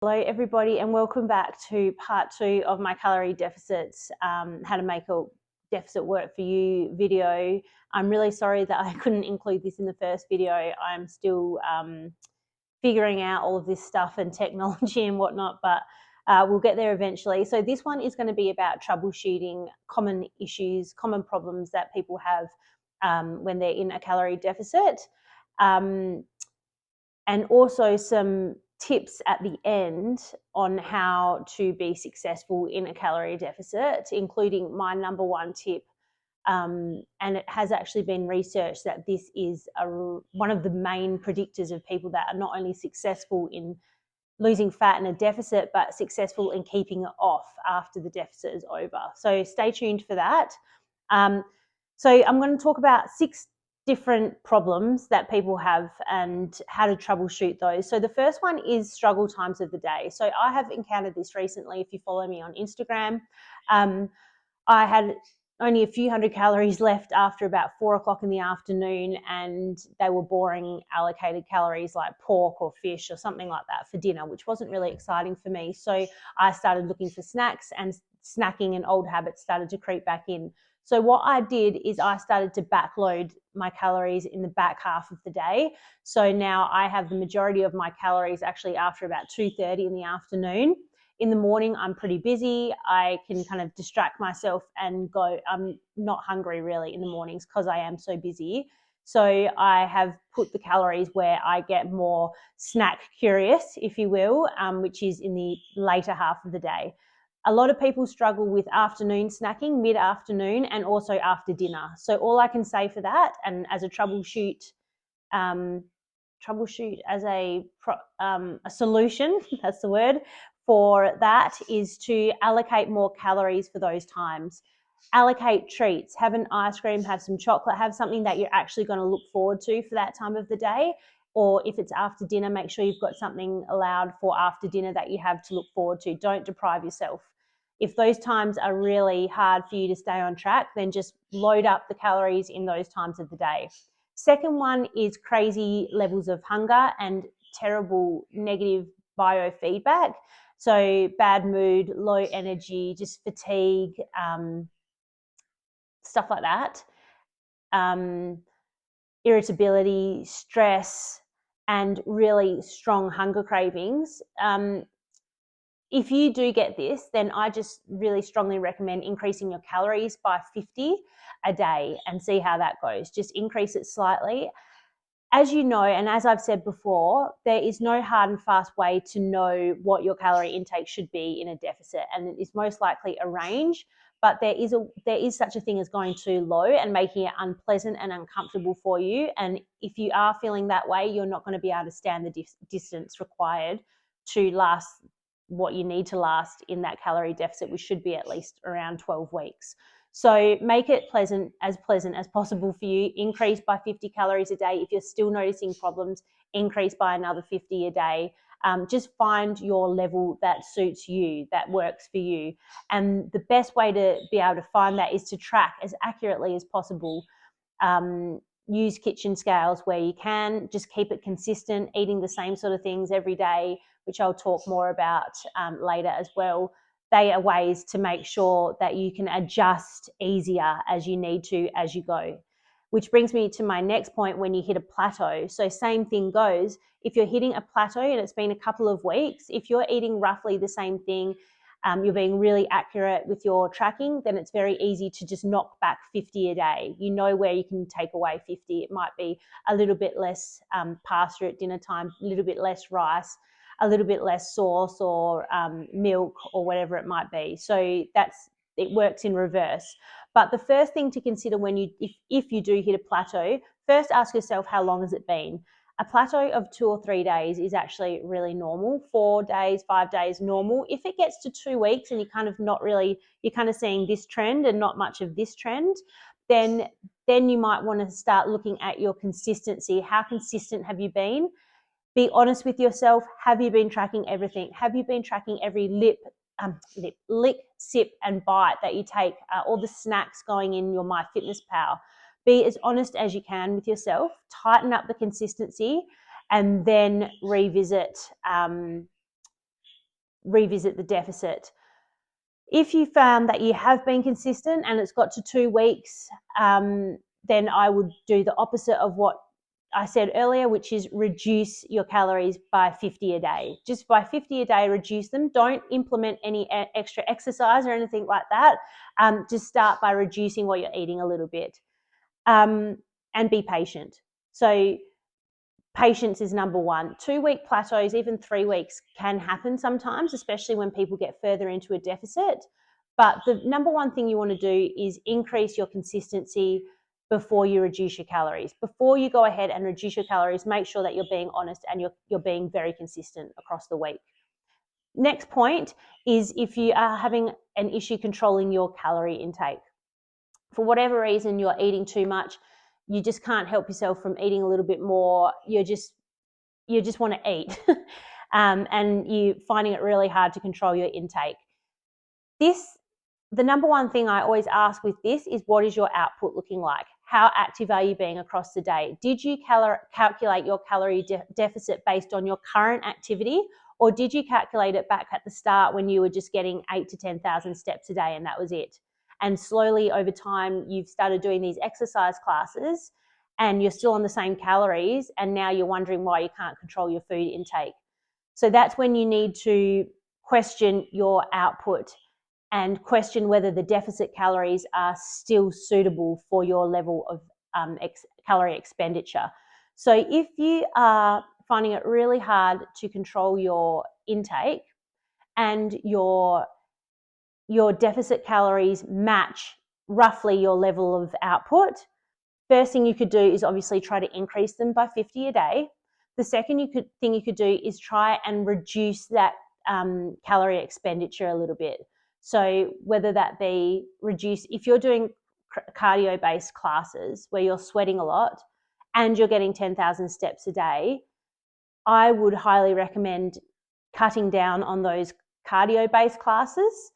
Hello everybody and welcome back to part 2 of my calorie deficits, how to make a deficit work for you video. I'm really sorry that I couldn't include this in the first video. I'm still figuring out all of this stuff and technology and whatnot, but we'll get there eventually. So this one is going to be about troubleshooting common issues, common problems that people have when they're in a calorie deficit, and also some tips at the end on how to be successful in a calorie deficit, including my number one tip. And it has actually been researched that this is one of the main predictors of people that are not only successful in losing fat in a deficit, but successful in keeping it off after the deficit is over. So stay tuned for that. So I'm going to talk about 6 different problems that people have and how to troubleshoot those. So the first one is struggle times of the day. So I have encountered this recently. If you follow me on Instagram, I had only a few hundred calories left after about 4 o'clock in the afternoon, and they were boring allocated calories like pork or fish or something like that for dinner, which wasn't really exciting for me. So I started looking for snacks, and snacking and old habits started to creep back in. So what I did is I started to backload my calories in the back half of the day. So now I have the majority of my calories actually after about 2:30 in the afternoon. In the morning, I'm pretty busy. I can kind of distract myself and go, I'm not hungry really in the mornings because I am so busy. So I have put the calories where I get more snack curious, if you will, which is in the later half of the day. A lot of people struggle with afternoon snacking, mid-afternoon, and also after dinner. So all I can say for that, and as a troubleshoot as a solution, that's the word, for that is to allocate more calories for those times. Allocate treats, have an ice cream, have some chocolate, have something that you're actually going to look forward to for that time of the day. Or if it's after dinner, make sure you've got something allowed for after dinner that you have to look forward to. Don't deprive yourself. If those times are really hard for you to stay on track, then just load up the calories in those times of the day. Second one is crazy levels of hunger and terrible negative biofeedback. So bad mood, low energy, just fatigue, stuff like that. Irritability, stress, and really strong hunger cravings. If you do get this, then I just really strongly recommend increasing your calories by 50 a day and see how that goes. Just increase it slightly. As you know, and as I've said before, there is no hard and fast way to know what your calorie intake should be in a deficit, and it is most likely a range, but there is such a thing as going too low and making it unpleasant and uncomfortable for you. And if you are feeling that way, you're not going to be able to stand the distance required to last what you need to last in that calorie deficit, which should be at least around 12 weeks. So make it pleasant as possible for you. Increase by 50 calories a day. If you're still noticing problems, increase by another 50 a day. Just find your level that suits you, that works for you. And the best way to be able to find that is to track as accurately as possible. Use kitchen scales where you can. Just keep it consistent, eating the same sort of things every day, which I'll talk more about later as well. They are ways to make sure that you can adjust easier as you need to as you go. Which brings me to my next point, when you hit a plateau. So same thing goes. If you're hitting a plateau and it's been a couple of weeks, if you're eating roughly the same thing, you're being really accurate with your tracking, then it's very easy to just knock back 50 a day. You know where you can take away 50. It might be a little bit less pasta at dinner time, a little bit less rice, a little bit less sauce or milk or whatever it might be. So it works in reverse. But the first thing to consider if you do hit a plateau, first ask yourself, how long has it been? A plateau of 2 or 3 days is actually really normal. 4 days, 5 days, normal. If it gets to 2 weeks and you're kind of seeing this trend and not much of this trend, then you might want to start looking at your consistency. How consistent have you been? Be honest with yourself. Have you been tracking everything? Have you been tracking every lick, sip, and bite that you take? All the snacks going in your MyFitnessPal. Be as honest as you can with yourself. Tighten up the consistency, and then revisit revisit the deficit. If you found that you have been consistent and it's got to 2 weeks, then I would do the opposite of what I said earlier, which is reduce your calories by 50 a day. Just by 50 a day, reduce them. Don't implement any extra exercise or anything like that. Just start by reducing what you're eating a little bit, and be patient. So patience is number one. 2-week plateaus, even 3 weeks, can happen sometimes, especially when people get further into a deficit. But the number one thing you want to do is increase your consistency before you reduce your calories. Before you go ahead and reduce your calories, make sure that you're being honest and you're being very consistent across the week. Next point is if you are having an issue controlling your calorie intake. For whatever reason, you're eating too much, you just can't help yourself from eating a little bit more, you just want to eat, and you're finding it really hard to control your intake. The number one thing I always ask with this is, what is your output looking like? How active are you being across the day? Did you calculate your calorie deficit based on your current activity, or did you calculate it back at the start when you were just getting 8,000 to 10,000 steps a day and that was it? And slowly over time, you've started doing these exercise classes and you're still on the same calories, and now you're wondering why you can't control your food intake. So that's when you need to question your output and question whether the deficit calories are still suitable for your level of calorie expenditure. So if you are finding it really hard to control your intake and your deficit calories match roughly your level of output, first thing you could do is obviously try to increase them by 50 a day. The second thing you could do is try and reduce that calorie expenditure a little bit. So whether that be if you're doing cardio-based classes where you're sweating a lot and you're getting 10,000 steps a day, I would highly recommend cutting down on those cardio-based classes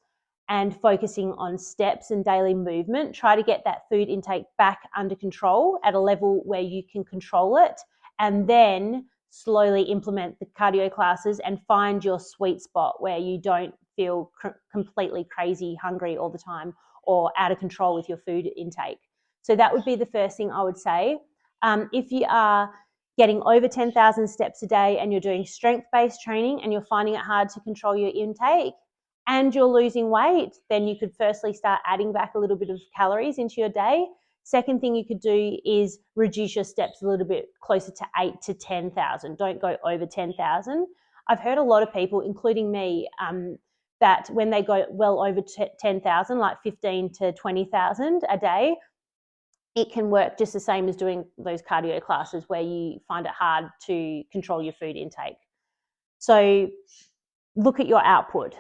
and focusing on steps and daily movement. Try to get that food intake back under control at a level where you can control it, and then slowly implement the cardio classes and find your sweet spot where you don't feel completely crazy hungry all the time or out of control with your food intake. So that would be the first thing I would say. If you are getting over 10,000 steps a day and you're doing strength-based training and you're finding it hard to control your intake and you're losing weight, then you could firstly start adding back a little bit of calories into your day. Second thing you could do is reduce your steps a little bit closer to 8,000 to 10,000. Don't go over 10,000. I've heard a lot of people, including me, that when they go well over 10,000, like 15 to 20,000 a day, it can work just the same as doing those cardio classes where you find it hard to control your food intake. So look at your output.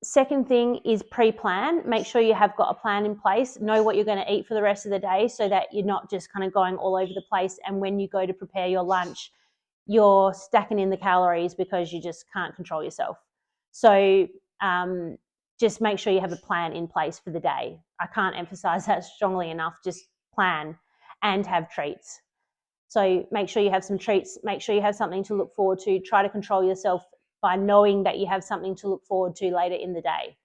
Second thing is pre-plan. Make sure you have got a plan in place. Know what you're going to eat for the rest of the day so that you're not just kind of going all over the place, and when you go to prepare your lunch, you're stacking in the calories because you just can't control yourself. So just make sure you have a plan in place for the day. I can't emphasize that strongly enough. Just plan and have treats. So make sure you have some treats. Make sure you have something to look forward to. Try to control yourself by knowing that you have something to look forward to later in the day,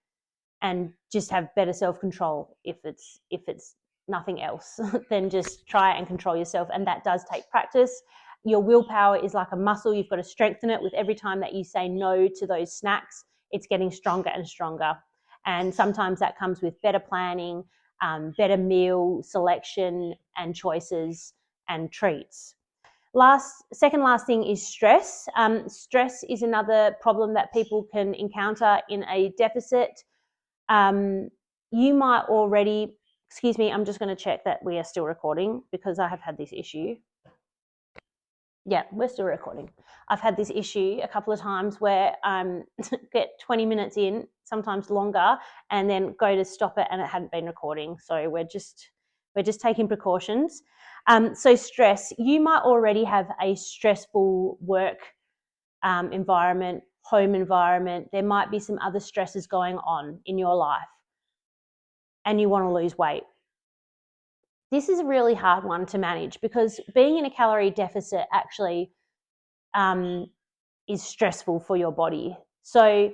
and just have better self-control. If it's nothing else, then just try and control yourself. And that does take practice. Your willpower is like a muscle. You've got to strengthen it with every time that you say no to those snacks. It's getting stronger and stronger. And sometimes that comes with better planning, better meal selection and choices and treats. Second last thing is stress. Stress is another problem that people can encounter in a deficit. You might already, excuse me, I'm just going to check that we are still recording because I have had this issue. Yeah, we're still recording. I've had this issue a couple of times where get 20 minutes in, sometimes longer, and then go to stop it and it hadn't been recording. So we're just taking precautions. So stress, you might already have a stressful work environment, home environment. There might be some other stresses going on in your life and you want to lose weight. This is a really hard one to manage because being in a calorie deficit actually is stressful for your body. So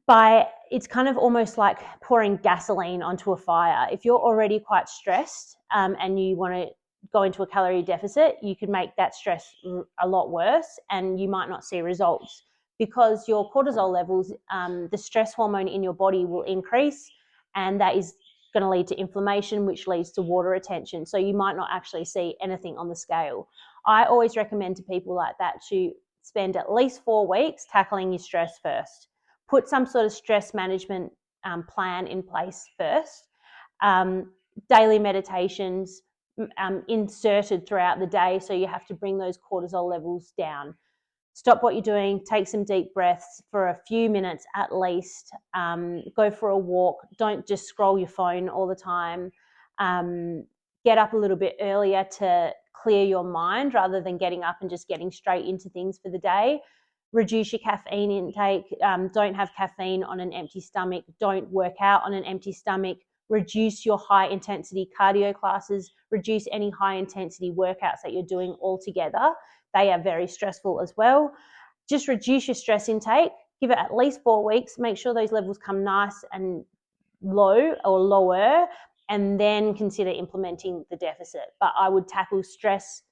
it's kind of almost like pouring gasoline onto a fire. If you're already quite stressed and you want to go into a calorie deficit, you could make that stress a lot worse and you might not see results because your cortisol levels, the stress hormone in your body will increase, and that is going to lead to inflammation, which leads to water retention. So you might not actually see anything on the scale. I always recommend to people like that to spend at least 4 weeks tackling your stress first. Put some sort of stress management plan in place first. Daily meditations inserted throughout the day, so you have to bring those cortisol levels down. Stop what you're doing, take some deep breaths for a few minutes at least, go for a walk, don't just scroll your phone all the time, get up a little bit earlier to clear your mind rather than getting up and just getting straight into things for the day. Reduce your caffeine intake, don't have caffeine on an empty stomach, don't work out on an empty stomach, reduce your high intensity cardio classes, reduce any high intensity workouts that you're doing altogether. They are very stressful as well. Just reduce your stress intake, give it at least 4 weeks, make sure those levels come nice and low or lower, and then consider implementing the deficit. But I would tackle stress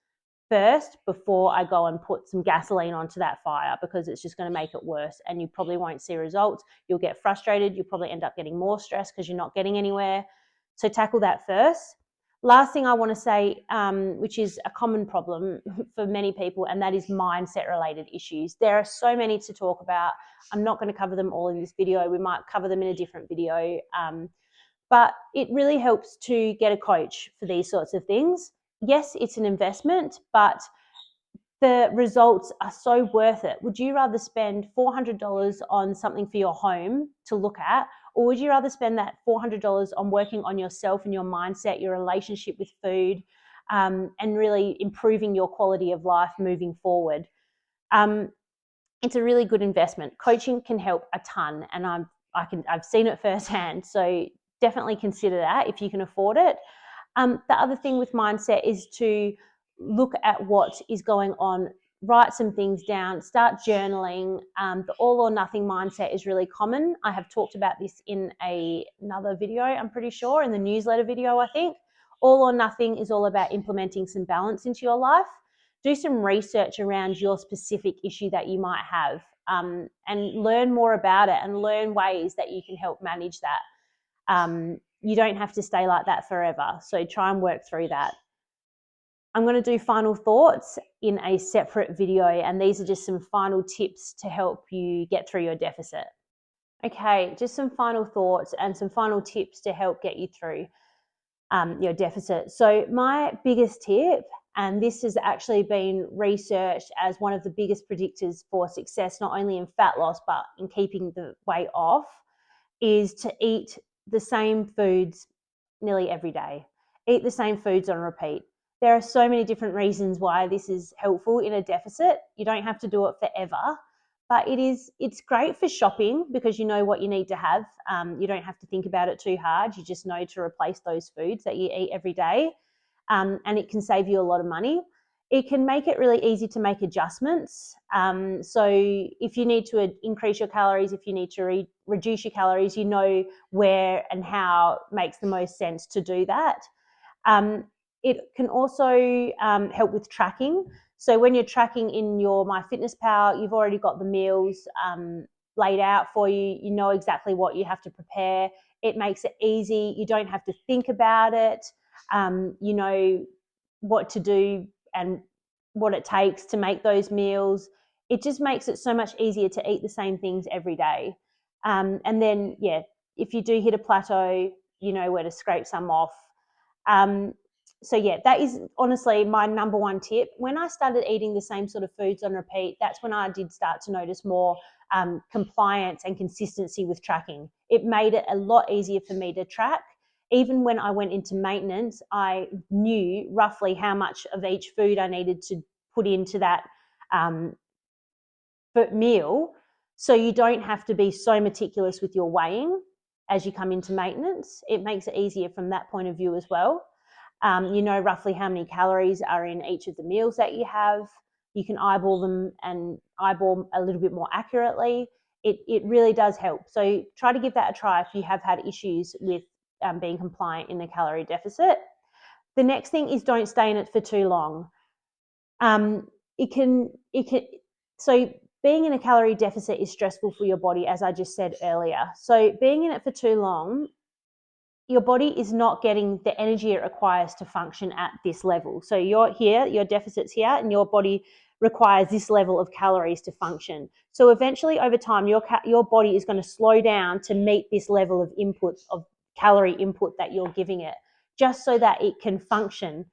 first before I go and put some gasoline onto that fire, because it's just going to make it worse and you probably won't see results. You'll get frustrated. You'll probably end up getting more stress because you're not getting anywhere. So tackle that first. Last thing I want to say, which is a common problem for many people, and that is mindset related issues. There are so many to talk about. I'm not going to cover them all in this video. We might cover them in a different video. But it really helps to get a coach for these sorts of things. Yes, it's an investment, but the results are so worth it. Would you rather spend $400 on something for your home to look at, or would you rather spend that $400 on working on yourself and your mindset, your relationship with food, and really improving your quality of life moving forward? It's a really good investment. Coaching can help a ton, and I've seen it firsthand. So definitely consider that if you can afford it. The other thing with mindset is to look at what is going on, write some things down, start journaling. The all or nothing mindset is really common. I have talked about this in another video, I'm pretty sure, in the newsletter video, I think. All or nothing is all about implementing some balance into your life. Do some research around your specific issue that you might have, and learn more about it and learn ways that you can help manage that. You don't have to stay like that forever. So try and work through that. I'm going to do final thoughts in a separate video, and these are just some final tips to help you get through your deficit. Okay, just some final thoughts and some final tips to help get you through your deficit. So my biggest tip, and this has actually been researched as one of the biggest predictors for success, not only in fat loss, but in keeping the weight off, is to eat the same foods nearly every day. Eat the same foods on repeat. There are so many different reasons why this is helpful in a deficit. You don't have to do it forever, but it's great for shopping because you know what you need to have. You don't have to think about it too hard. You just know to replace those foods that you eat every day, and it can save you a lot of money. It can make it really easy to make adjustments. So if you need to increase your calories, if you need to reduce your calories, you know where and how makes the most sense to do that. It can also help with tracking. So when you're tracking in your MyFitnessPal, you've already got the meals laid out for you. You know exactly what you have to prepare. It makes it easy. You don't have to think about it. You know what to do and what it takes to make those meals. It just makes it so much easier to eat the same things every day. And then, if you do hit a plateau, you know where to scrape some off. So that is honestly my number one tip. When I started eating the same sort of foods on repeat, that's when I did start to notice more compliance and consistency with tracking. It made it a lot easier for me to track. Even when I went into maintenance, I knew roughly how much of each food I needed to put into that meal. So you don't have to be so meticulous with your weighing as you come into maintenance. It makes it easier from that point of view as well. You know roughly how many calories are in each of the meals that you have. You can eyeball them and eyeball a little bit more accurately. it really does help. So try to give that a try if you have had issues with being compliant in a calorie deficit. The next thing is don't stay in it for too long. So being in a calorie deficit is stressful for your body, as I just said earlier. So being in it for too long, your body is not getting the energy it requires to function at this level. So you're here, your deficit's here, and your body requires this level of calories to function. So eventually, over time, your body is going to slow down to meet this level of input, of calorie input that you're giving it, just so that it can function.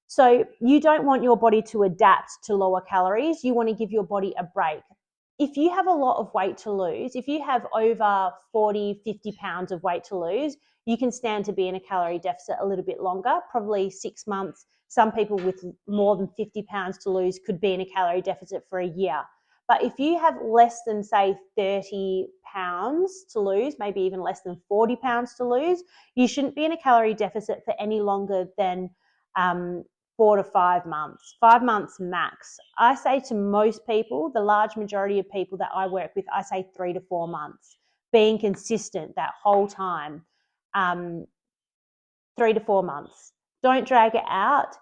So you don't want your body to adapt to lower calories. You want to give your body a break. If you have a lot of weight to lose, if you have over 40, 50 pounds of weight to lose, you can stand to be in a calorie deficit a little bit longer, probably 6 months. Some people with more than 50 pounds to lose could be in a calorie deficit for a year. But if you have less than, say, 30 pounds to lose, maybe even less than 40 pounds to lose, you shouldn't be in a calorie deficit for any longer than 4 to 5 months, 5 months max. I say to most people, the large majority of people that I work with, I say 3 to 4 months, being consistent that whole time. 3 to 4 months. Don't drag it out.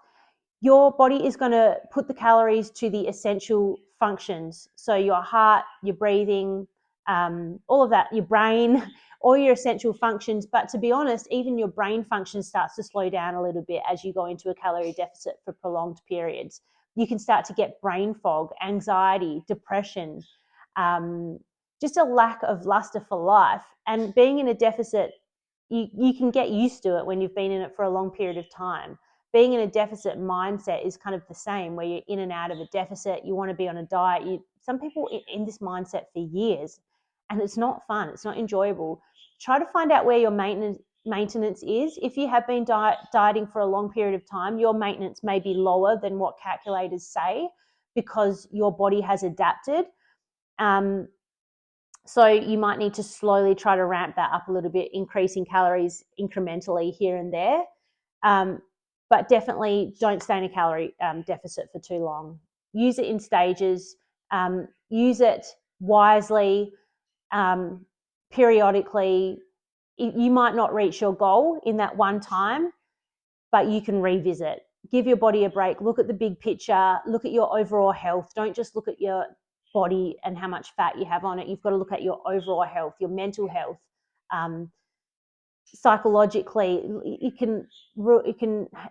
Your body is going to put the calories to the essential functions. So your heart, your breathing, all of that, your brain, all your essential functions. But to be honest, even your brain function starts to slow down a little bit as you go into a calorie deficit for prolonged periods. You can start to get brain fog, anxiety, depression, just a lack of luster for life. And being in a deficit, you can get used to it when you've been in it for a long period of time. Being in a deficit mindset is kind of the same, where you're in and out of a deficit. You want to be on a diet. Some people in this mindset for years, and it's not fun. It's not enjoyable. Try to find out where your maintenance is. If you have been dieting for a long period of time, your maintenance may be lower than what calculators say because your body has adapted. So you might need to slowly try to ramp that up a little bit, increasing calories incrementally here and there. But definitely don't stay in a calorie deficit for too long. Use it in stages. Use it wisely, periodically. You might not reach your goal in that one time, but you can revisit. Give your body a break. Look at the big picture. Look at your overall health. Don't just look at your body and how much fat you have on it. You've got to look at your overall health, your mental health. Psychologically, it can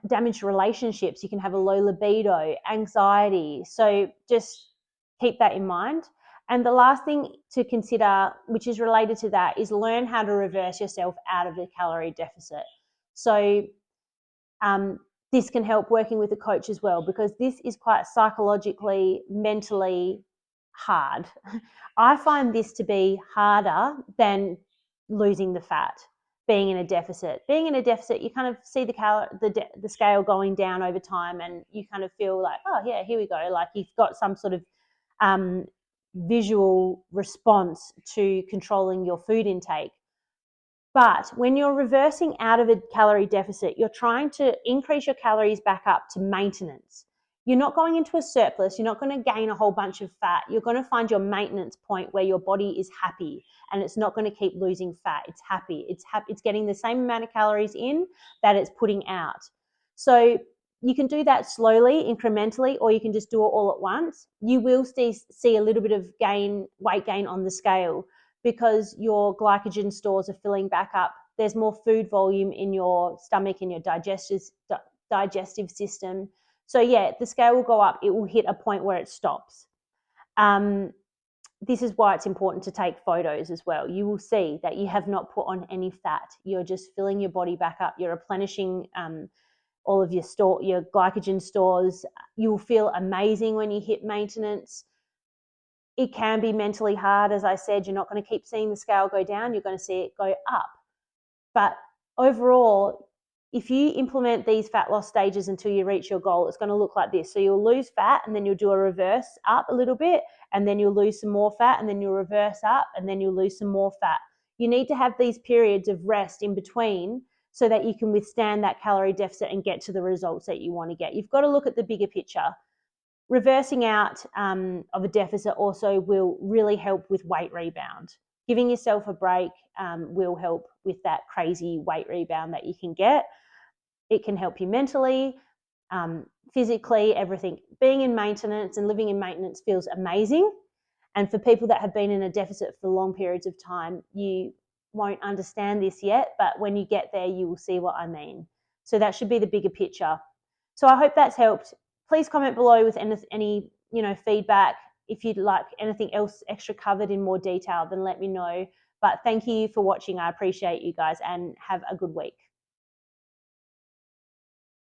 damage relationships. You can have a low libido, anxiety. So just keep that in mind. And the last thing to consider, which is related to that, is learn how to reverse yourself out of the calorie deficit. So this can help working with a coach as well, because this is quite psychologically, mentally hard. I find this to be harder than losing the fat, being in a deficit. Being in a deficit, you kind of see the scale going down over time, and you kind of feel like, oh yeah, here we go. Like you've got some sort of visual response to controlling your food intake. But when you're reversing out of a calorie deficit, you're trying to increase your calories back up to maintenance. You're not going into a surplus. You're not going to gain a whole bunch of fat. You're going to find your maintenance point where your body is happy and it's not going to keep losing fat. It's happy. It's getting the same amount of calories in that it's putting out. So you can do that slowly, incrementally, or you can just do it all at once. You will see a little bit of weight gain on the scale, because your glycogen stores are filling back up. There's more food volume in your stomach, in your digestive system. So yeah, the scale will go up. It will hit a point where it stops. This is why it's important to take photos as well. You will see that you have not put on any fat. You're just filling your body back up. You're replenishing all of your glycogen stores. You'll feel amazing when you hit maintenance. It can be mentally hard. As I said, you're not going to keep seeing the scale go down. You're going to see it go up. But overall, if you implement these fat loss stages until you reach your goal, it's going to look like this. So you'll lose fat, and then you'll do a reverse up a little bit, and then you'll lose some more fat, and then you'll reverse up, and then you'll lose some more fat. You need to have these periods of rest in between so that you can withstand that calorie deficit and get to the results that you want to get. You've got to look at the bigger picture. Reversing out of a deficit also will really help with weight rebound. Giving yourself a break will help with that crazy weight rebound that you can get. It can help you mentally, physically, everything. Being in maintenance and living in maintenance feels amazing. And for people that have been in a deficit for long periods of time, you won't understand this yet, but when you get there, you will see what I mean. So that should be the bigger picture. So I hope that's helped. Please comment below with any feedback. If you'd like anything else extra covered in more detail, then let me know. But thank you for watching. I appreciate you guys, and have a good week.